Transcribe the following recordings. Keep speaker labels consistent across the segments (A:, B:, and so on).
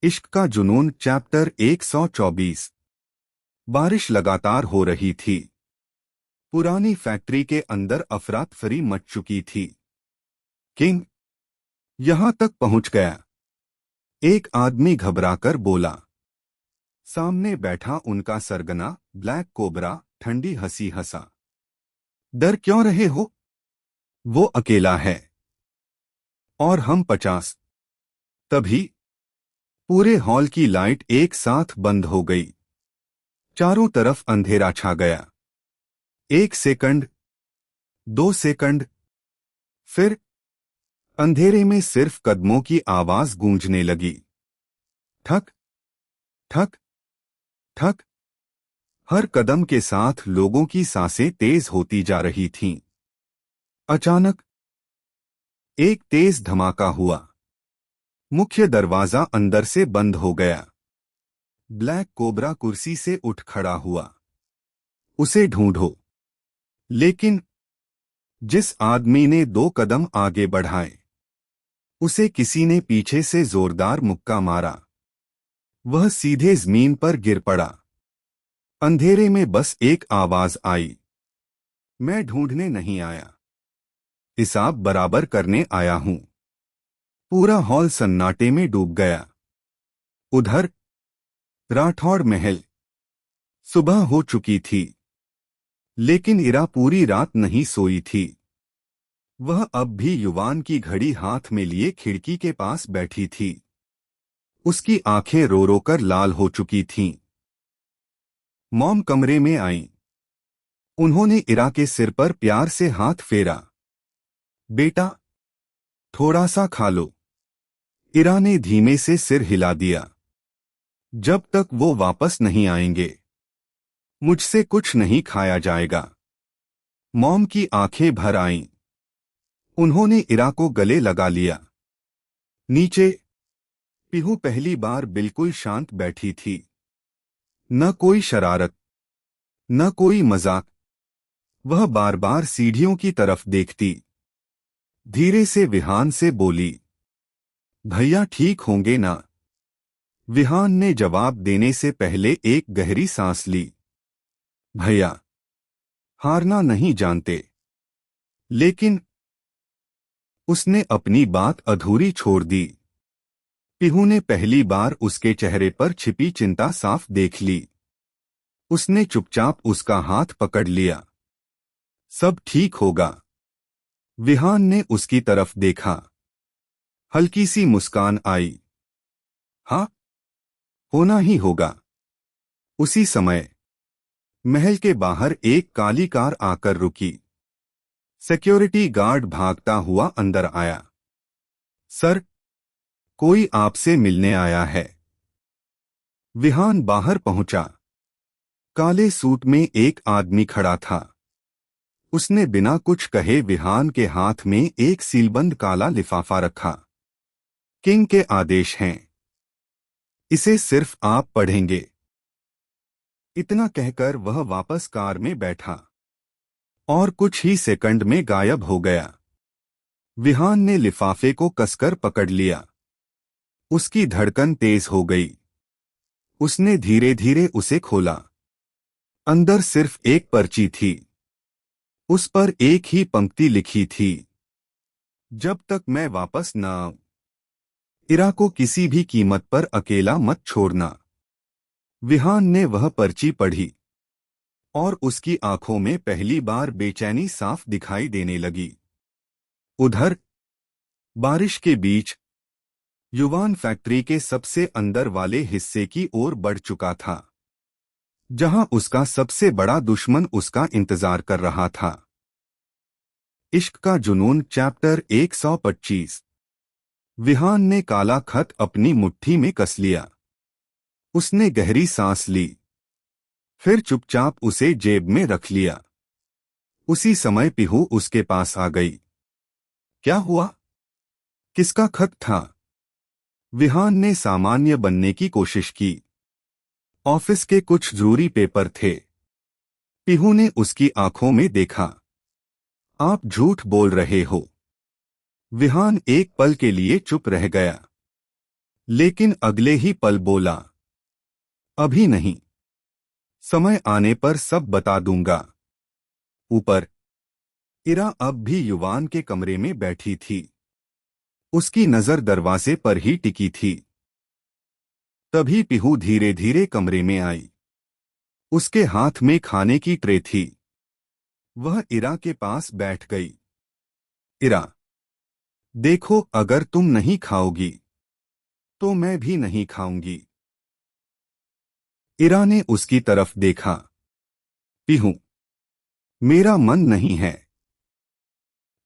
A: इश्क का जुनून चैप्टर 124। बारिश लगातार हो रही थी। पुरानी फैक्ट्री के अंदर अफरातफरी मच चुकी थी। किंग यहां तक पहुंच गया, एक आदमी घबराकर बोला। सामने बैठा उनका सरगना ब्लैक कोबरा ठंडी हंसी हंसा। डर क्यों रहे हो? वो अकेला है और हम 50। तभी पूरे हॉल की लाइट एक साथ बंद हो गई। चारों तरफ अंधेरा छा गया। 1 सेकंड, 2 सेकंड, फिर अंधेरे में सिर्फ कदमों की आवाज गूंजने लगी। ठक ठक ठक। हर कदम के साथ लोगों की सांसें तेज होती जा रही थीं। अचानक एक तेज धमाका हुआ। मुख्य दरवाजा अंदर से बंद हो गया। ब्लैक कोबरा कुर्सी से उठ खड़ा हुआ। उसे ढूंढो। लेकिन जिस आदमी ने 2 कदम आगे बढ़ाए, उसे किसी ने पीछे से जोरदार मुक्का मारा। वह सीधे जमीन पर गिर पड़ा। अंधेरे में बस एक आवाज आई, मैं ढूंढने नहीं आया, हिसाब बराबर करने आया हूं। पूरा हॉल सन्नाटे में डूब गया। उधर राठौड़ महल। सुबह हो चुकी थी, लेकिन इरा पूरी रात नहीं सोई थी। वह अब भी युवान की घड़ी हाथ में लिए खिड़की के पास बैठी थी। उसकी आंखें रो रो कर लाल हो चुकी थीं। मॉम कमरे में आईं। उन्होंने इरा के सिर पर प्यार से हाथ फेरा। बेटा, थोड़ा सा खा लो। इरा ने धीमे से सिर हिला दिया। जब तक वो वापस नहीं आएंगे, मुझसे कुछ नहीं खाया जाएगा। मॉम की आंखें भर आईं। उन्होंने इरा को गले लगा लिया। नीचे पीहू पहली बार बिल्कुल शांत बैठी थी। न कोई शरारत, न कोई मजाक। वह बार बार सीढ़ियों की तरफ देखती। धीरे से विहान से बोली, भैया ठीक होंगे ना? विहान ने जवाब देने से पहले एक गहरी सांस ली। भैया हारना नहीं जानते। लेकिन उसने अपनी बात अधूरी छोड़ दी। पीहू ने पहली बार उसके चेहरे पर छिपी चिंता साफ देख ली। उसने चुपचाप उसका हाथ पकड़ लिया। सब ठीक होगा। विहान ने उसकी तरफ देखा। हल्की सी मुस्कान आई। हाँ, होना ही होगा। उसी समय महल के बाहर एक काली कार आकर रुकी। सिक्योरिटी गार्ड भागता हुआ अंदर आया। सर, कोई आपसे मिलने आया है। विहान बाहर पहुंचा। काले सूट में एक आदमी खड़ा था। उसने बिना कुछ कहे विहान के हाथ में एक सीलबंद काला लिफाफा रखा। किंग के आदेश हैं, इसे सिर्फ आप पढ़ेंगे। इतना कहकर वह वापस कार में बैठा और कुछ ही सेकंड में गायब हो गया। विहान ने लिफाफे को कसकर पकड़ लिया। उसकी धड़कन तेज हो गई। उसने धीरे धीरे उसे खोला। अंदर सिर्फ एक पर्ची थी। उस पर एक ही पंक्ति लिखी थी, जब तक मैं वापस न आऊं, इरा को किसी भी कीमत पर अकेला मत छोड़ना। विहान ने वह पर्ची पढ़ी और उसकी आंखों में पहली बार बेचैनी साफ दिखाई देने लगी। उधर बारिश के बीच युवान फैक्ट्री के सबसे अंदर वाले हिस्से की ओर बढ़ चुका था, जहां उसका सबसे बड़ा दुश्मन उसका इंतजार कर रहा था। इश्क का जुनून चैप्टर 125। विहान ने काला खत अपनी मुट्ठी में कस लिया। उसने गहरी सांस ली, फिर चुपचाप उसे जेब में रख लिया। उसी समय पीहू उसके पास आ गई। क्या हुआ? किसका खत था? विहान ने सामान्य बनने की कोशिश की। ऑफिस के कुछ जरूरी पेपर थे। पीहू ने उसकी आंखों में देखा। आप झूठ बोल रहे हो। विहान एक पल के लिए चुप रह गया। लेकिन अगले ही पल बोला, अभी नहीं, समय आने पर सब बता दूंगा। ऊपर इरा अब भी युवान के कमरे में बैठी थी। उसकी नजर दरवाजे पर ही टिकी थी। तभी पीहू धीरे धीरे कमरे में आई। उसके हाथ में खाने की ट्रे थी। वह इरा के पास बैठ गई। इरा, देखो, अगर तुम नहीं खाओगी तो मैं भी नहीं खाऊंगी। इरा ने उसकी तरफ देखा। पीहू, मेरा मन नहीं है।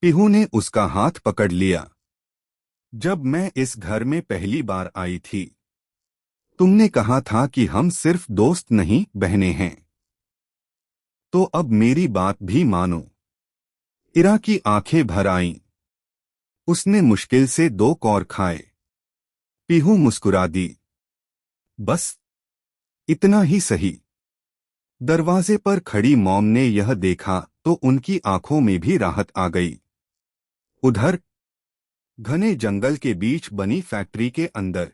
A: पीहू ने उसका हाथ पकड़ लिया। जब मैं इस घर में पहली बार आई थी, तुमने कहा था कि हम सिर्फ दोस्त नहीं, बहनें हैं। तो अब मेरी बात भी मानो। इरा की आंखें भर आईं। उसने मुश्किल से 2 कौर खाए। पीहू मुस्कुरा दी। बस इतना ही सही। दरवाजे पर खड़ी मॉम ने यह देखा तो उनकी आंखों में भी राहत आ गई। उधर घने जंगल के बीच बनी फैक्ट्री के अंदर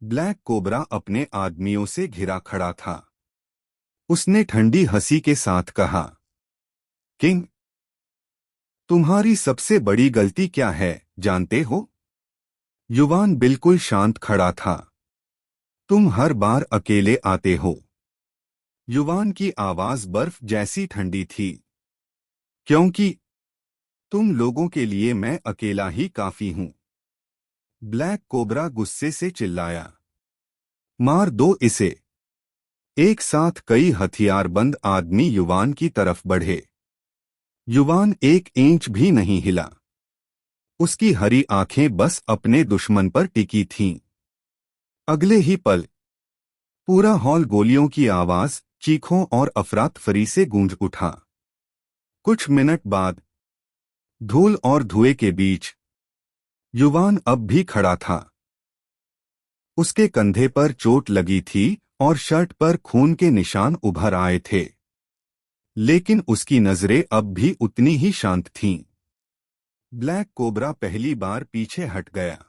A: ब्लैक कोबरा अपने आदमियों से घिरा खड़ा था। उसने ठंडी हंसी के साथ कहा, किंग, तुम्हारी सबसे बड़ी गलती क्या है, जानते हो? युवान बिल्कुल शांत खड़ा था। तुम हर बार अकेले आते हो। युवान की आवाज बर्फ जैसी ठंडी थी। क्योंकि तुम लोगों के लिए मैं अकेला ही काफी हूं। ब्लैक कोबरा गुस्से से चिल्लाया, मार दो इसे। एक साथ कई हथियारबंद आदमी युवान की तरफ बढ़े। युवान 1 इंच भी नहीं हिला। उसकी हरी आंखें बस अपने दुश्मन पर टिकी थीं। अगले ही पल पूरा हॉल गोलियों की आवाज, चीखों और अफरातफरी से गूंज उठा। कुछ मिनट बाद धूल और धुएं के बीच युवान अब भी खड़ा था। उसके कंधे पर चोट लगी थी और शर्ट पर खून के निशान उभर आए थे। लेकिन उसकी नजरें अब भी उतनी ही शांत थीं। ब्लैक कोबरा पहली बार पीछे हट गया।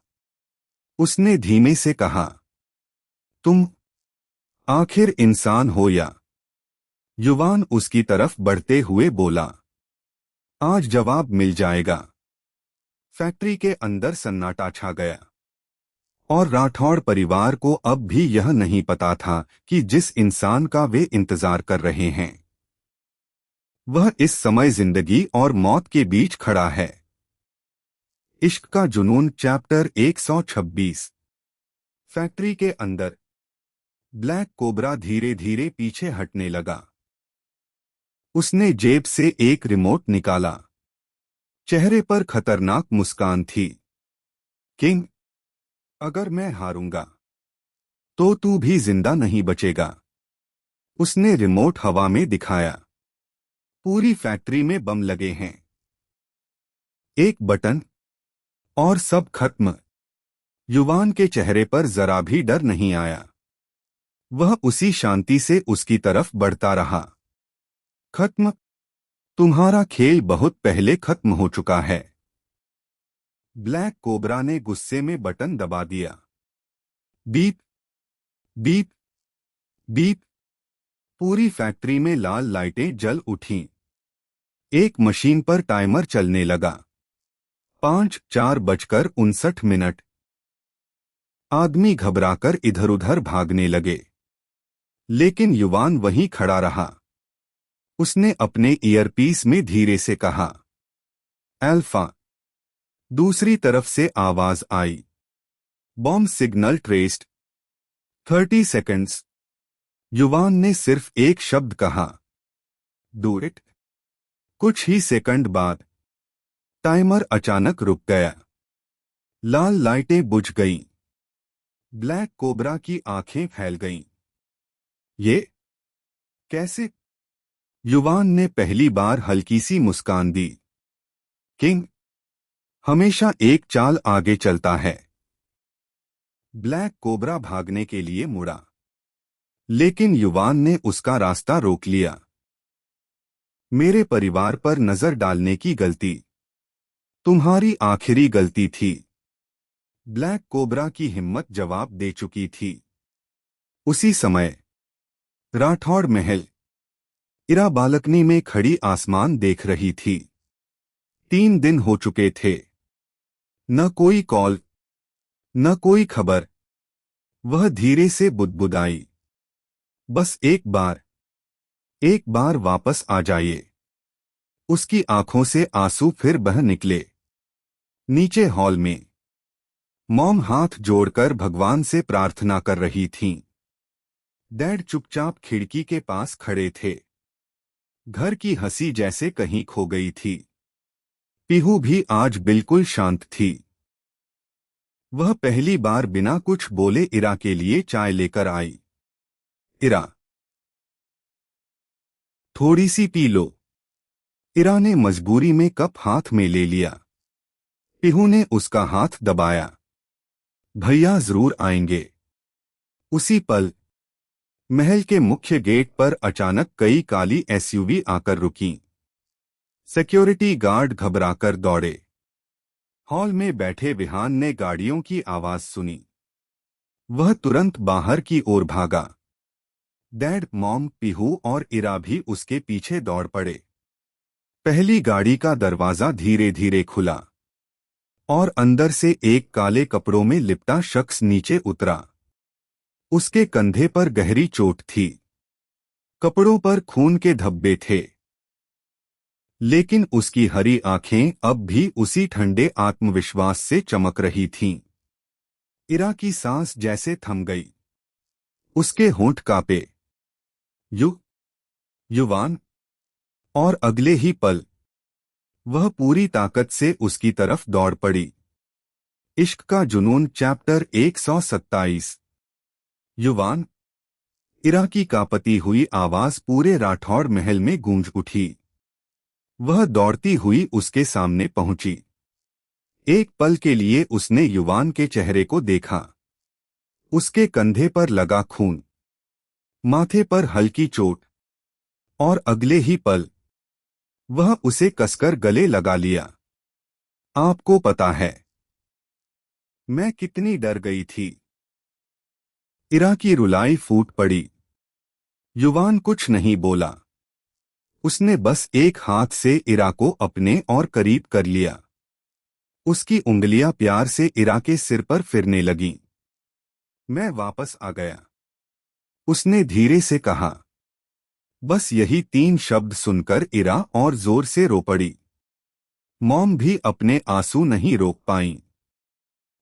A: उसने धीमे से कहा, तुम आखिर इंसान हो या? युवान उसकी तरफ बढ़ते हुए बोला, आज जवाब मिल जाएगा। फैक्ट्री के अंदर सन्नाटा छा गया। और राठौड़ परिवार को अब भी यह नहीं पता था कि जिस इंसान का वे इंतजार कर रहे हैं, वह इस समय जिंदगी और मौत के बीच खड़ा है। इश्क का जुनून चैप्टर 126। फैक्ट्री के अंदर ब्लैक कोबरा धीरे धीरे पीछे हटने लगा। उसने जेब से एक रिमोट निकाला। चेहरे पर खतरनाक मुस्कान थी। किंग, अगर मैं हारूंगा तो तू भी जिंदा नहीं बचेगा। उसने रिमोट हवा में दिखाया। पूरी फैक्ट्री में बम लगे हैं। एक बटन और सब खत्म। युवान के चेहरे पर जरा भी डर नहीं आया। वह उसी शांति से उसकी तरफ बढ़ता रहा। खत्म? तुम्हारा खेल बहुत पहले खत्म हो चुका है। ब्लैक कोबरा ने गुस्से में बटन दबा दिया। Beep beep beep. पूरी फैक्ट्री में लाल लाइटें जल उठीं। एक मशीन पर टाइमर चलने लगा। 5:04:59। आदमी घबराकर इधर उधर भागने लगे। लेकिन युवान वहीं खड़ा रहा। उसने अपने ईयरपीस में धीरे से कहा, अल्फा। दूसरी तरफ से आवाज आई, बॉम्ब सिग्नल ट्रेस्ड। 30 सेकंड्स। युवान ने सिर्फ एक शब्द कहा, डू इट। कुछ ही सेकंड बाद टाइमर अचानक रुक गया। लाल लाइटें बुझ गईं। ब्लैक कोबरा की आंखें फैल गईं। ये कैसे? युवान ने पहली बार हल्की सी मुस्कान दी। किंग हमेशा एक चाल आगे चलता है। ब्लैक कोबरा भागने के लिए मुड़ा, लेकिन युवान ने उसका रास्ता रोक लिया। मेरे परिवार पर नजर डालने की गलती तुम्हारी आखिरी गलती थी। ब्लैक कोबरा की हिम्मत जवाब दे चुकी थी। उसी समय राठौड़ महल। इरा बालकनी में खड़ी आसमान देख रही थी। 3 दिन हो चुके थे। न कोई कॉल, न कोई खबर। वह धीरे से बुदबुदाई, बस एक बार वापस आ जाइए। उसकी आंखों से आंसू फिर बह निकले। नीचे हॉल में मॉम हाथ जोड़कर भगवान से प्रार्थना कर रही थीं। डैड चुपचाप खिड़की के पास खड़े थे। घर की हंसी जैसे कहीं खो गई थी। पीहू भी आज बिल्कुल शांत थी। वह पहली बार बिना कुछ बोले इरा के लिए चाय लेकर आई। इरा, थोड़ी सी पी लो। इरा ने मजबूरी में कप हाथ में ले लिया। पीहू ने उसका हाथ दबाया। भैया जरूर आएंगे। उसी पल महल के मुख्य गेट पर अचानक कई काली एसयूवी आकर रुकीं। सिक्योरिटी गार्ड घबराकर दौड़े। हॉल में बैठे विहान ने गाड़ियों की आवाज सुनी। वह तुरंत बाहर की ओर भागा। डैड, मॉम, पीहू और इरा भी उसके पीछे दौड़ पड़े। पहली गाड़ी का दरवाजा धीरे धीरे खुला और अंदर से एक काले कपड़ों में लिपटा शख्स नीचे उतरा। उसके कंधे पर गहरी चोट थी। कपड़ों पर खून के धब्बे थे, लेकिन उसकी हरी आंखें अब भी उसी ठंडे आत्मविश्वास से चमक रही थीं। इरा की सांस जैसे थम गई। उसके होंठ कांपे। युवान। और अगले ही पल वह पूरी ताकत से उसकी तरफ दौड़ पड़ी। इश्क का जुनून चैप्टर 127। युवान। इरा की कांपती हुई आवाज पूरे राठौड़ महल में गूंज उठी। वह दौड़ती हुई उसके सामने पहुंची। एक पल के लिए उसने युवान के चेहरे को देखा। उसके कंधे पर लगा खून, माथे पर हल्की चोट, और अगले ही पल वह उसे कसकर गले लगा लिया। आपको पता है मैं कितनी डर गई थी। इरा की रुलाई फूट पड़ी। युवान कुछ नहीं बोला। उसने बस एक हाथ से इरा को अपने और करीब कर लिया। उसकी उंगलियां प्यार से इरा के सिर पर फिरने लगीं। मैं वापस आ गया, उसने धीरे से कहा। बस यही 3 शब्द सुनकर इरा और जोर से रो पड़ी। मॉम भी अपने आंसू नहीं रोक पाईं।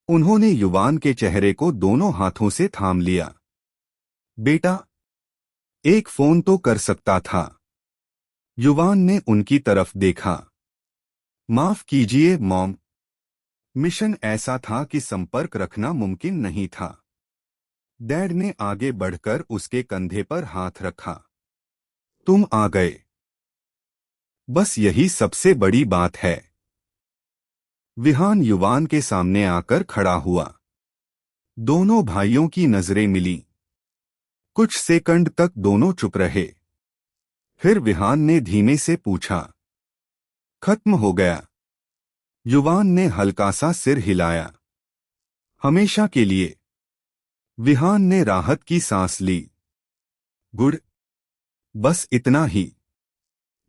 A: उन्होंने युवान के चेहरे को दोनों हाथों से थाम लिया। बेटा, एक फोन तो कर सकता था। युवान ने उनकी तरफ देखा। माफ कीजिए मॉम, मिशन ऐसा था कि संपर्क रखना मुमकिन नहीं था। डैड ने आगे बढ़कर उसके कंधे पर हाथ रखा। तुम आ गए, बस यही सबसे बड़ी बात है। विहान युवान के सामने आकर खड़ा हुआ। दोनों भाइयों की नजरें मिलीं। कुछ सेकंड तक दोनों चुप रहे। फिर विहान ने धीमे से पूछा, खत्म हो गया? युवान ने हल्का सा सिर हिलाया। हमेशा के लिए। विहान ने राहत की सांस ली। गुड, बस इतना ही।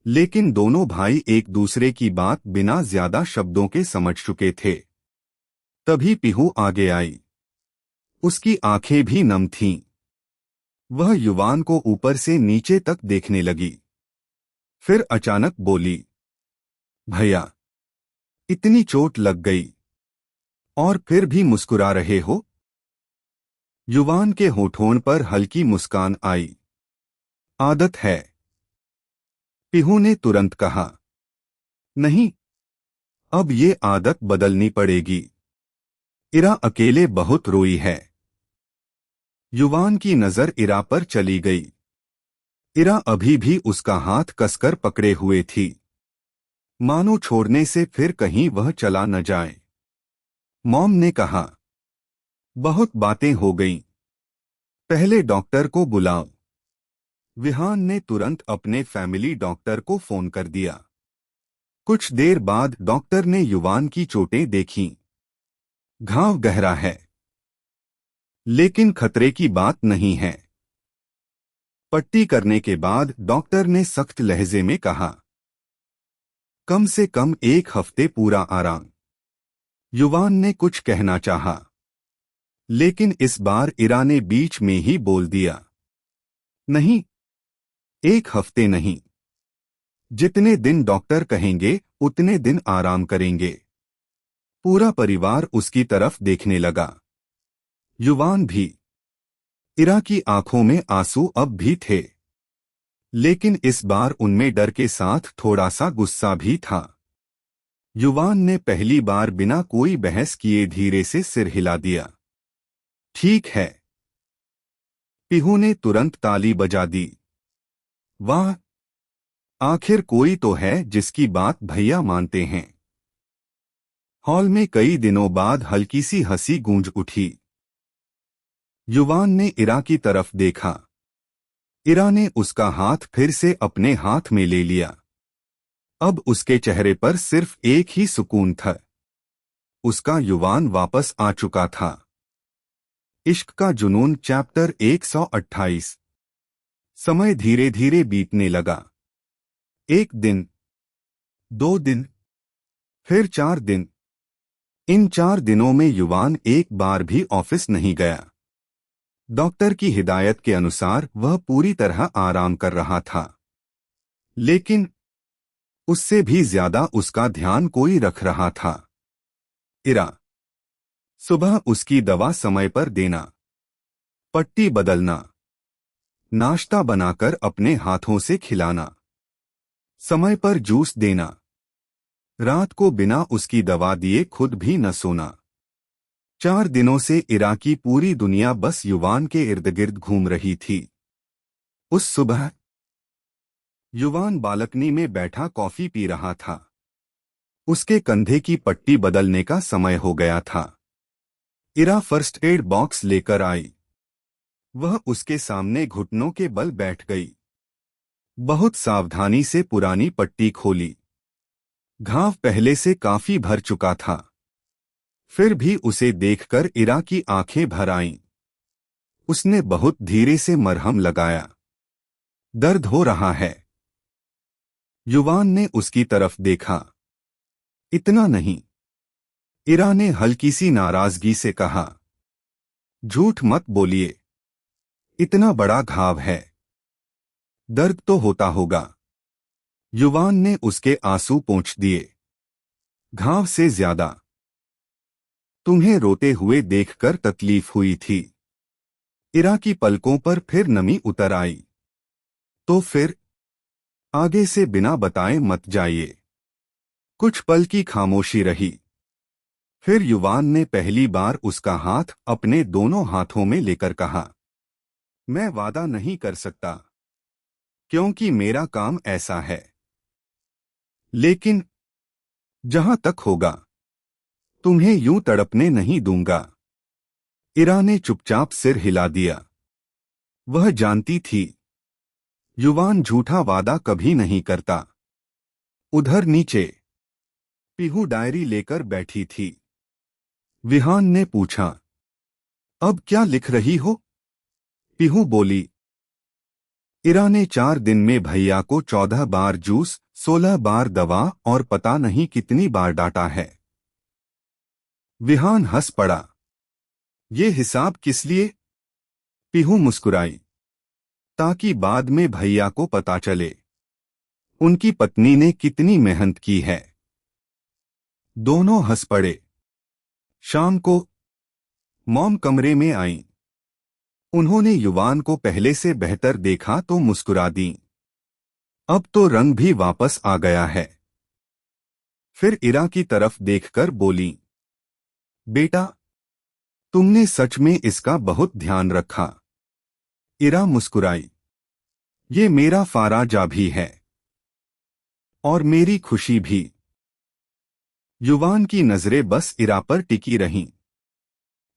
A: लेकिन दोनों भाई एक दूसरे की बात बिना ज्यादा शब्दों के समझ चुके थे। तभी पीहू आगे आई। उसकी आंखें भी नम थीं। वह युवान को ऊपर से नीचे तक देखने लगी। फिर अचानक बोली, भैया, इतनी चोट लग गई और फिर भी मुस्कुरा रहे हो? युवान के होठों पर हल्की मुस्कान आई। आदत है, पीहू ने तुरंत कहा। नहीं, अब ये आदत बदलनी पड़ेगी। इरा अकेले बहुत रोई है। युवान की नजर इरा पर चली गई। इरा अभी भी उसका हाथ कसकर पकड़े हुए थी, मानो छोड़ने से फिर कहीं वह चला न जाए। मॉम ने कहा, बहुत बातें हो गईं, पहले डॉक्टर को बुलाओ। विहान ने तुरंत अपने फैमिली डॉक्टर को फोन कर दिया। कुछ देर बाद डॉक्टर ने युवान की चोटें देखीं। घाव गहरा है, लेकिन खतरे की बात नहीं है। पट्टी करने के बाद डॉक्टर ने सख्त लहजे में कहा, कम से कम 1 हफ्ते पूरा आराम। युवान ने कुछ कहना चाहा, लेकिन इस बार इरा ने बीच में ही बोल दिया, नहीं, 1 हफ्ते नहीं। जितने दिन डॉक्टर कहेंगे उतने दिन आराम करेंगे। पूरा परिवार उसकी तरफ देखने लगा, युवान भी। इरा की आंखों में आंसू अब भी थे, लेकिन इस बार उनमें डर के साथ थोड़ा सा गुस्सा भी था। युवान ने पहली बार बिना कोई बहस किए धीरे से सिर हिला दिया। ठीक है। पीहू ने तुरंत ताली बजा दी। वाह, आखिर कोई तो है जिसकी बात भैया मानते हैं। हॉल में कई दिनों बाद हल्की सी हंसी गूंज उठी। युवान ने इरा की तरफ देखा। इरा ने उसका हाथ फिर से अपने हाथ में ले लिया। अब उसके चेहरे पर सिर्फ एक ही सुकून था, उसका युवान वापस आ चुका था। इश्क का जुनून चैप्टर 128। समय धीरे धीरे बीतने लगा। 1 दिन, 2 दिन, फिर 4 दिन। इन 4 दिनों में युवान एक बार भी ऑफिस नहीं गया। डॉक्टर की हिदायत के अनुसार वह पूरी तरह आराम कर रहा था, लेकिन उससे भी ज्यादा उसका ध्यान कोई रख रहा था। इरा। सुबह उसकी दवा समय पर देना, पट्टी बदलना, नाश्ता बनाकर अपने हाथों से खिलाना, समय पर जूस देना, रात को बिना उसकी दवा दिए खुद भी न सोना। 4 दिनों से इरा की पूरी दुनिया बस युवान के इर्द गिर्द घूम रही थी। उस सुबह युवान बालकनी में बैठा कॉफी पी रहा था। उसके कंधे की पट्टी बदलने का समय हो गया था। इरा फर्स्ट एड बॉक्स लेकर आई। वह उसके सामने घुटनों के बल बैठ गई। बहुत सावधानी से पुरानी पट्टी खोली। घाव पहले से काफी भर चुका था। फिर भी उसे देखकर इरा की आंखें भर आईं। उसने बहुत धीरे से मरहम लगाया। दर्द हो रहा है। युवान ने उसकी तरफ देखा। इतना नहीं। इरा ने हल्की सी नाराजगी से कहा, झूठ मत बोलिए, इतना बड़ा घाव है, दर्द तो होता होगा। युवान ने उसके आंसू पोंछ दिए। घाव से ज्यादा तुम्हें रोते हुए देखकर तकलीफ हुई थी। इरा की पलकों पर फिर नमी उतर आई। तो फिर आगे से बिना बताए मत जाइए। कुछ पल की खामोशी रही। फिर युवान ने पहली बार उसका हाथ अपने दोनों हाथों में लेकर कहा, मैं वादा नहीं कर सकता, क्योंकि मेरा काम ऐसा है, लेकिन जहां तक होगा तुम्हें यूं तड़पने नहीं दूंगा। इरा ने चुपचाप सिर हिला दिया। वह जानती थी, युवान झूठा वादा कभी नहीं करता। उधर नीचे पीहू डायरी लेकर बैठी थी। विहान ने पूछा, अब क्या लिख रही हो? पीहू बोली, इरा ने 4 दिन में भैया को 14 बार जूस, 16 बार दवा और पता नहीं कितनी बार डांटा है। विहान हंस पड़ा। ये हिसाब किस लिए? पीहू मुस्कुराई, ताकि बाद में भैया को पता चले उनकी पत्नी ने कितनी मेहनत की है। दोनों हंस पड़े। शाम को मॉम कमरे में आईं। उन्होंने युवान को पहले से बेहतर देखा तो मुस्कुरा दी। अब तो रंग भी वापस आ गया है। फिर इरा की तरफ देखकर बोली, बेटा, तुमने सच में इसका बहुत ध्यान रखा। इरा मुस्कुराई, ये मेरा फाराजा भी है और मेरी खुशी भी। युवान की नजरें बस इरा पर टिकी रहीं।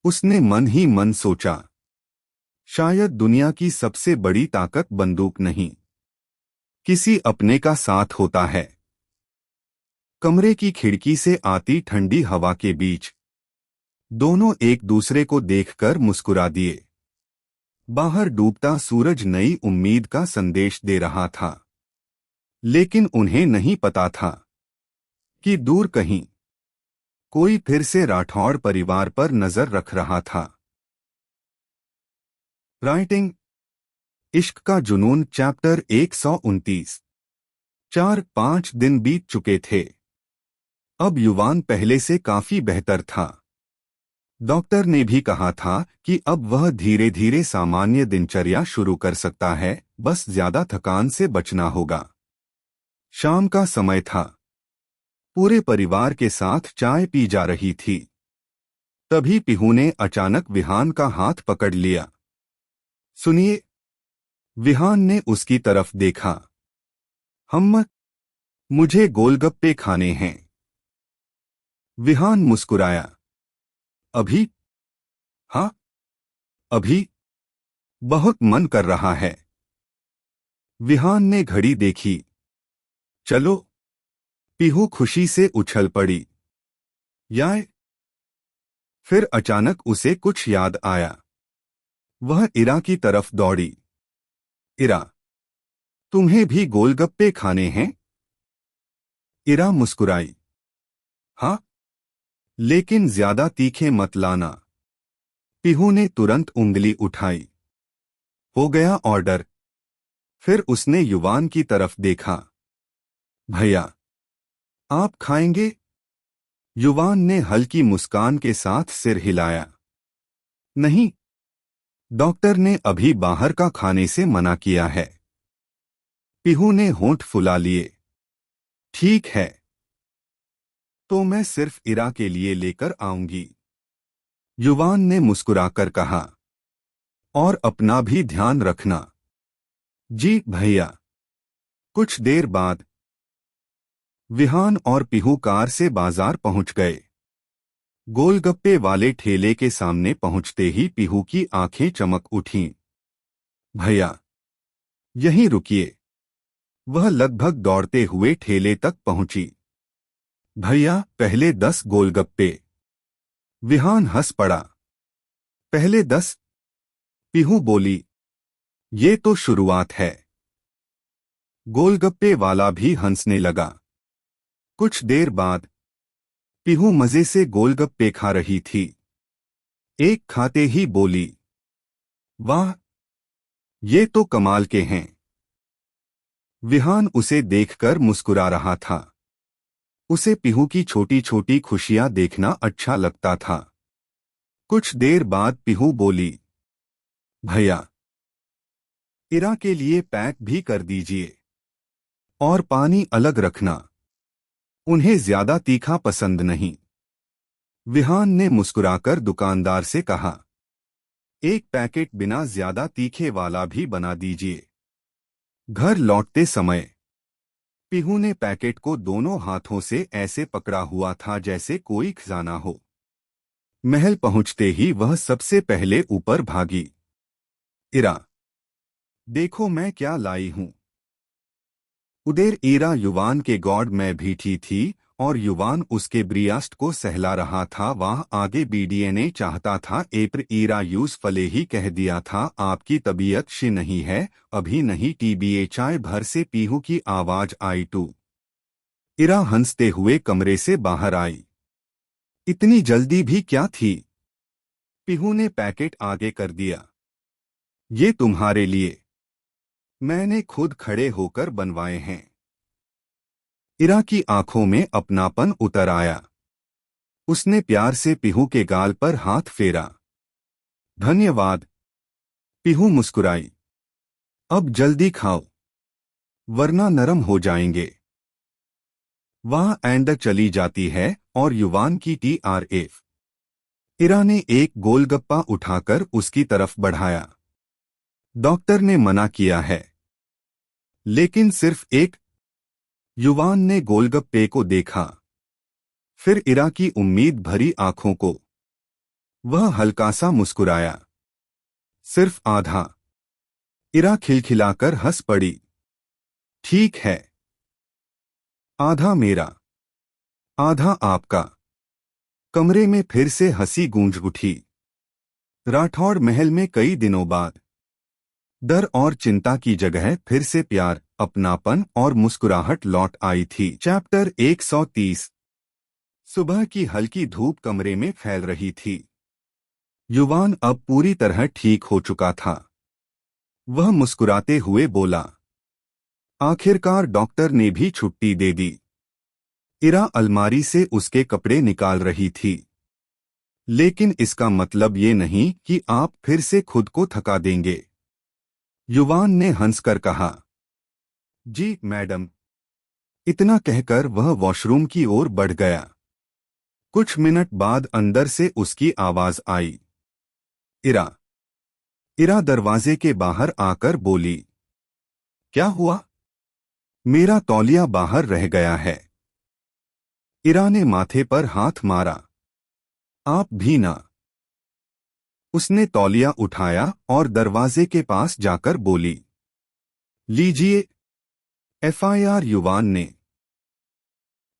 A: उसने मन ही मन सोचा, शायद दुनिया की सबसे बड़ी ताकत बंदूक नहीं, किसी अपने का साथ होता है। कमरे की खिड़की से आती ठंडी हवा के बीच दोनों एक दूसरे को देखकर मुस्कुरा दिए। बाहर डूबता सूरज नई उम्मीद का संदेश दे रहा था, लेकिन उन्हें नहीं पता था कि दूर कहीं कोई फिर से राठौड़ परिवार पर नजर रख रहा था। राइटिंग इश्क का जुनून चैप्टर 129। 4-5 दिन बीत चुके थे। अब युवान पहले से काफी बेहतर था। डॉक्टर ने भी कहा था कि अब वह धीरे धीरे सामान्य दिनचर्या शुरू कर सकता है, बस ज्यादा थकान से बचना होगा। शाम का समय था। पूरे परिवार के साथ चाय पी जा रही थी। तभी पीहू ने अचानक विहान का हाथ पकड़ लिया। सुनिए। विहान ने उसकी तरफ देखा। हम्म, मुझे गोलगप्पे खाने हैं। विहान मुस्कुराया। अभी? हाँ, अभी। बहुत मन कर रहा है। विहान ने घड़ी देखी। चलो। पीहू खुशी से उछल पड़ी। याय। फिर अचानक उसे कुछ याद आया। वह इरा की तरफ दौड़ी। इरा, तुम्हें भी गोलगप्पे खाने हैं? इरा मुस्कुराई। हाँ, लेकिन ज्यादा तीखे मत लाना। पीहू ने तुरंत उंगली उठाई। हो गया ऑर्डर। फिर उसने युवान की तरफ देखा। भैया, आप खाएंगे? युवान ने हल्की मुस्कान के साथ सिर हिलाया। नहीं, डॉक्टर ने अभी बाहर का खाने से मना किया है। पीहू ने होंठ फुला लिए। ठीक है, तो मैं सिर्फ इरा के लिए लेकर आऊंगी। युवान ने मुस्कुराकर कहा। और अपना भी ध्यान रखना। जी भैया। कुछ देर बाद विहान और पीहू कार से बाजार पहुंच गए। गोलगप्पे वाले ठेले के सामने पहुंचते ही पीहू की आंखें चमक उठीं। भैया, यहीं रुकिए। वह लगभग दौड़ते हुए ठेले तक पहुंची। भैया, पहले 10 गोलगप्पे। विहान हंस पड़ा। पहले 10? पीहू बोली। ये तो शुरुआत है। गोलगप्पे वाला भी हंसने लगा। कुछ देर बाद पीहू मजे से गोलगप्पे खा रही थी। एक खाते ही बोली, वाह, ये तो कमाल के हैं। विहान उसे देखकर मुस्कुरा रहा था। उसे पीहू की छोटी छोटी खुशियां देखना अच्छा लगता था। कुछ देर बाद पीहू बोली, भैया, इरा के लिए पैक भी कर दीजिए। और पानी अलग रखना। उन्हें ज्यादा तीखा पसंद नहीं। विहान ने मुस्कुराकर दुकानदार से कहा। एक पैकेट बिना ज्यादा तीखे वाला भी बना दीजिए। घर लौटते समय पीहू ने पैकेट को दोनों हाथों से ऐसे पकड़ा हुआ था जैसे कोई खजाना हो। महल पहुंचते ही वह सबसे पहले ऊपर भागी। इरा, देखो मैं क्या लाई हूं। उधर ईरा युवान के गॉड में बैठी थी और युवान उसके ब्रियास्ट को सहला रहा था। वह आगे बीडीएने चाहता था एप्र ईरा यूस फले ही कह दिया था, आपकी तबीयत शी नहीं है, अभी नहीं। टीबीए चाय भर से पीहू की आवाज आई। टू। इरा हंसते हुए कमरे से बाहर आई। इतनी जल्दी भी क्या थी? पीहू ने पैकेट आगे कर दिया। ये तुम्हारे लिए। मैंने खुद खड़े होकर बनवाए हैं। इरा की आंखों में अपनापन उतर आया। उसने प्यार से पीहू के गाल पर हाथ फेरा। धन्यवाद। पीहू मुस्कुराई। अब जल्दी खाओ, वरना नरम हो जाएंगे। वह एंड चली जाती है और युवान की TRF। इरा ने एक गोलगप्पा उठाकर उसकी तरफ बढ़ाया। डॉक्टर ने मना किया है। लेकिन सिर्फ एक। युवान ने गोलगप्पे को देखा, फिर इरा की उम्मीद भरी आंखों को। वह हल्का सा मुस्कुराया। सिर्फ आधा। इरा खिलखिलाकर हंस पड़ी। ठीक है। आधा मेरा, आधा आपका। कमरे में फिर से हंसी गूंज उठी। राठौड़ महल में कई दिनों बाद डर और चिंता की जगह फिर से प्यार, अपनापन और मुस्कुराहट लौट आई थी। चैप्टर 130। सुबह की हल्की धूप कमरे में फैल रही थी। युवान अब पूरी तरह ठीक हो चुका था। वह मुस्कुराते हुए बोला, आखिरकार डॉक्टर ने भी छुट्टी दे दी। इरा अलमारी से उसके कपड़े निकाल रही थी। लेकिन इसका मतलब ये नहीं कि आप फिर से खुद को थका देंगे। युवान ने हंसकर कहा, जी मैडम। इतना कहकर वह वॉशरूम की ओर बढ़ गया। कुछ मिनट बाद अंदर से उसकी आवाज आई, इरा। इरा दरवाजे के बाहर आकर बोली, क्या हुआ? मेरा तौलिया बाहर रह गया है। इरा ने माथे पर हाथ मारा। आप भी ना। उसने तौलिया उठाया और दरवाजे के पास जाकर बोली, लीजिए। एफआईआर। युवान ने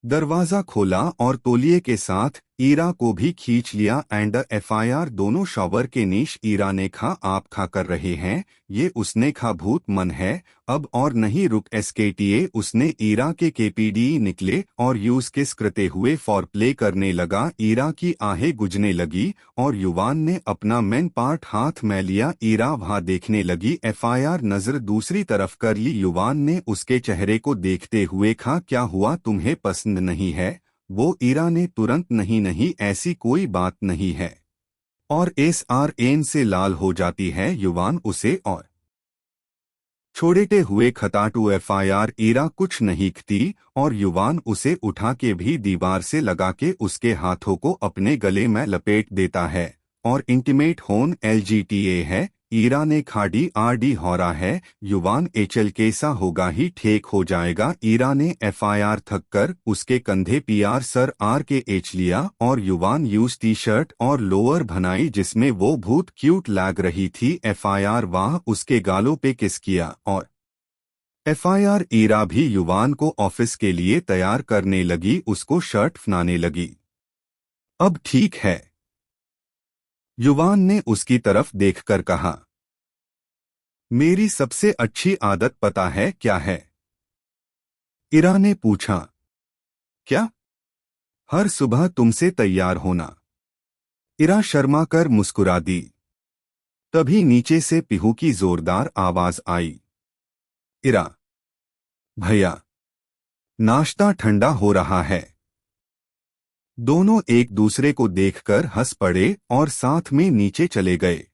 A: दरवाजा खोला और तौलिए के साथ ईरा को भी खींच लिया। And FIR. दोनों शॉवर के नीश। ईरा ने खा, आप खा कर रहे हैं, ये उसने खा भूत मन है अब और नहीं रुक एसकेटीए। उसने ईरा के केपीडी निकले और यूज किस करते हुए फॉर प्ले करने लगा। ईरा की आहें गुजने लगी और युवान ने अपना मेन पार्ट हाथ में लिया। ईरा वहां देखने लगी। एफआईआर नजर दूसरी तरफ कर ली। युवान ने उसके चेहरे को देखते हुए कहा, क्या हुआ, तुम्हें पसंद नहीं है? वो ईरा ने तुरंत नहीं नहीं ऐसी कोई बात नहीं है। और एसआरएन से लाल हो जाती है। युवान उसे और छोड़ते हुए खताटू। एफआईआर। ईरा कुछ नहीं कहती और युवान उसे उठा के भी दीवार से लगा के उसके हाथों को अपने गले में लपेट देता है। और इंटीमेट होन एलजीटीए है। ईरा ने खाड़ी आरडी होरा है। युवान एचएल कैसा होगा ही ठीक हो जाएगा। ईरा ने एफआईआर थक कर उसके कंधे पीआर सर आर के एच लिया और युवान यूज टी शर्ट और लोअर बनाई जिसमें वो भूत क्यूट लग रही थी। एफआईआर वाह उसके गालों पे किस किया और एफआईआर। ईरा भी युवान को ऑफिस के लिए तैयार करने लगी, उसको शर्ट पहनाने लगी। अब ठीक है, युवान ने उसकी तरफ देखकर कहा। मेरी सबसे अच्छी आदत पता है क्या है? इरा ने पूछा। क्या? हर सुबह तुमसे तैयार होना। इरा शर्मा कर मुस्कुरा दी। तभी नीचे से पीहू की जोरदार आवाज आई, इरा भैया, नाश्ता ठंडा हो रहा है। दोनों एक दूसरे को देखकर हंस पड़े और साथ में नीचे चले गए।